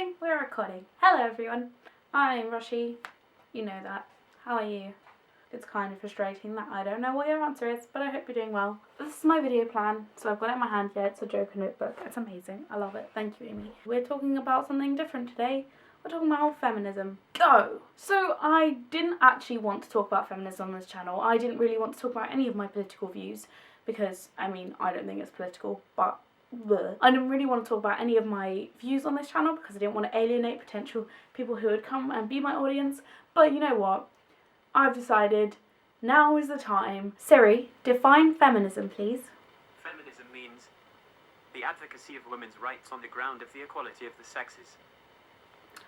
recording? We're recording. Hello everyone, I'm Roshi. You know that. How are you? It's kind of frustrating that I don't know what your answer is, but I hope you're doing well. This is my video plan, so I've got it in my hand here. It's a Joker notebook. It's amazing. I love it. Thank you, Amy. We're talking about something different today. We're talking about feminism. Go! So I didn't actually want to talk about feminism on this channel. I didn't really want to talk about any of my political views because, I don't think it's political, but I didn't really want to talk about any of my views on this channel because I didn't want to alienate potential people who would come and be my audience. But you know what? I've decided now is the time. Siri, define feminism, please. Feminism means the advocacy of women's rights on the ground of the equality of the sexes.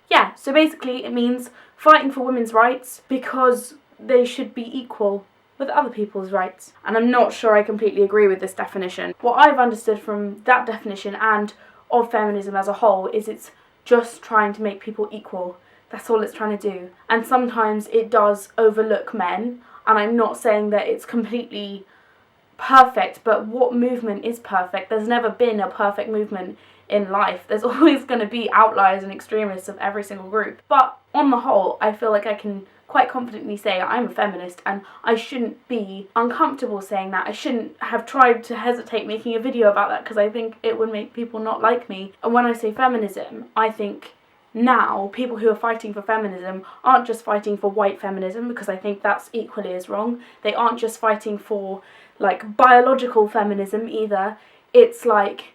Yeah, so basically it means fighting for women's rights because they should be equal with other people's rights. And I'm not sure I completely agree with this definition. What I've understood from that definition and of feminism as a whole is it's just trying to make people equal. That's all it's trying to do. And sometimes it does overlook men, and I'm not saying that it's completely perfect, but what movement is perfect? There's never been a perfect movement in life. There's always going to be outliers and extremists of every single group. But on the whole, I feel like I can quite confidently say I'm a feminist, and I shouldn't be uncomfortable saying that. I shouldn't have tried to hesitate making a video about that because I think it would make people not like me. And when I say feminism, I think now people who are fighting for feminism aren't just fighting for white feminism, because I think that's equally as wrong. They aren't just fighting for like biological feminism either. It's like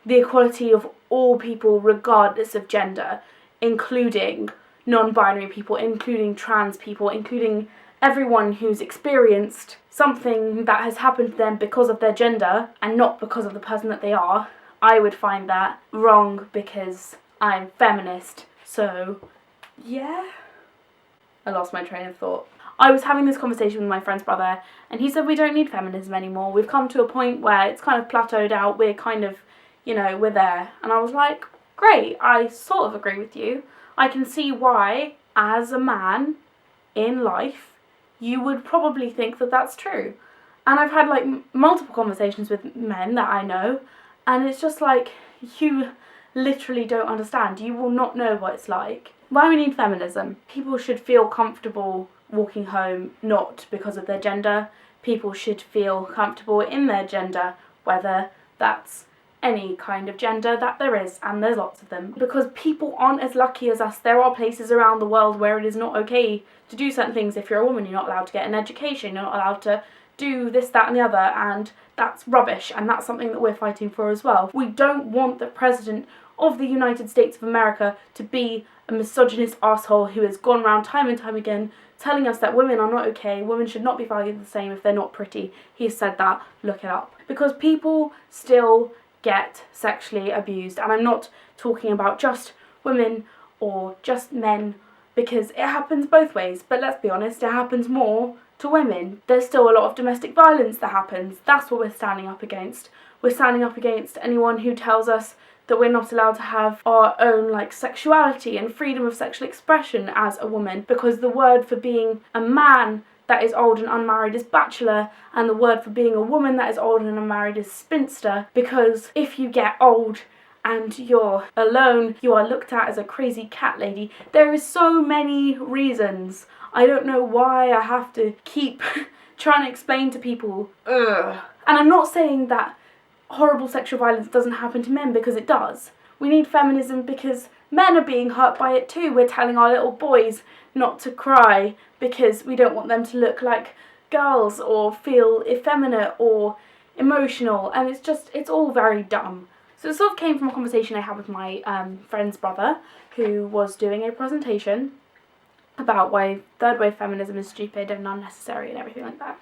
the equality of all people regardless of gender, including non-binary people, including trans people, including everyone who's experienced something that has happened to them because of their gender and not because of the person that they are. I would find that wrong because I'm feminist. So, yeah. I lost my train of thought. I was having this conversation with my friend's brother, and he said we don't need feminism anymore. We've come to a point where it's kind of plateaued out. We're kind of, we're there. And I was like, great, I sort of agree with you. I can see why, as a man in life, you would probably think that that's true. And I've had, multiple conversations with men that I know, and it's just like, you literally don't understand. You will not know what it's like. Why we need feminism? People should feel comfortable walking home, not because of their gender. People should feel comfortable in their gender, whether that's any kind of gender that there is, and there's lots of them. Because people aren't as lucky as us. There are places around the world where it is not okay to do certain things. If you're a woman, you're not allowed to get an education, you're not allowed to do this, that and the other, and that's rubbish, and that's something that we're fighting for as well. We don't want the President of the United States of America to be a misogynist asshole who has gone around time and time again telling us that women are not okay, women should not be valued the same if they're not pretty. He has said that, look it up. Because people still get sexually abused, and I'm not talking about just women or just men, because it happens both ways, but let's be honest, it happens more to women. There's still a lot of domestic violence that happens. That's what we're standing up against. We're standing up against anyone who tells us that we're not allowed to have our own sexuality and freedom of sexual expression as a woman, because the word for being a man that is old and unmarried is bachelor, and the word for being a woman that is old and unmarried is spinster, because if you get old and you're alone, you are looked at as a crazy cat lady. There is so many reasons. I don't know why I have to keep trying to explain to people. Ugh. And I'm not saying that horrible sexual violence doesn't happen to men, because it does. We need feminism because men are being hurt by it too. We're telling our little boys not to cry because we don't want them to look like girls or feel effeminate or emotional, and it's all very dumb. So it sort of came from a conversation I had with my friend's brother, who was doing a presentation about why third wave feminism is stupid and unnecessary and everything like that.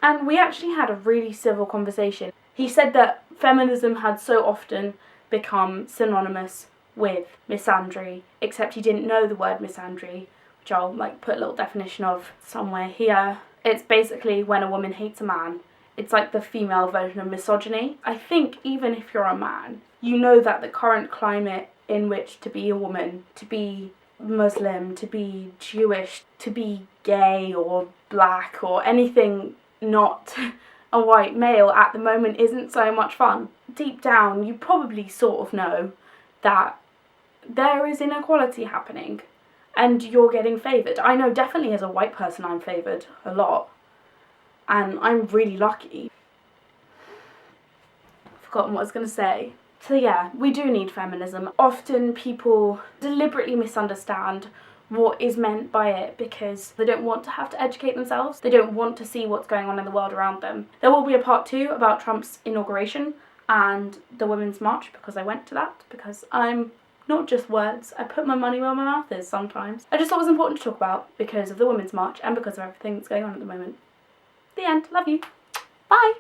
And we actually had a really civil conversation. He said that feminism had so often become synonymous with misandry, except he didn't know the word misandry, which I'll put a little definition of somewhere here. It's basically when a woman hates a man. It's like the female version of misogyny. I think even if you're a man, you know that the current climate in which to be a woman, to be Muslim, to be Jewish, to be gay or black or anything not a white male at the moment isn't so much fun. Deep down, you probably sort of know that there is inequality happening and you're getting favoured. I know definitely as a white person I'm favoured a lot, and I'm really lucky. Forgotten what I was going to say. So yeah, we do need feminism. Often people deliberately misunderstand what is meant by it because they don't want to have to educate themselves. They don't want to see what's going on in the world around them. There will be a part 2 about Trump's inauguration and the Women's March, because I went to that, because I'm not just words, I put my money where my mouth is sometimes. I just thought it was important to talk about because of the Women's March and because of everything that's going on at the moment. The end. Love you. Bye.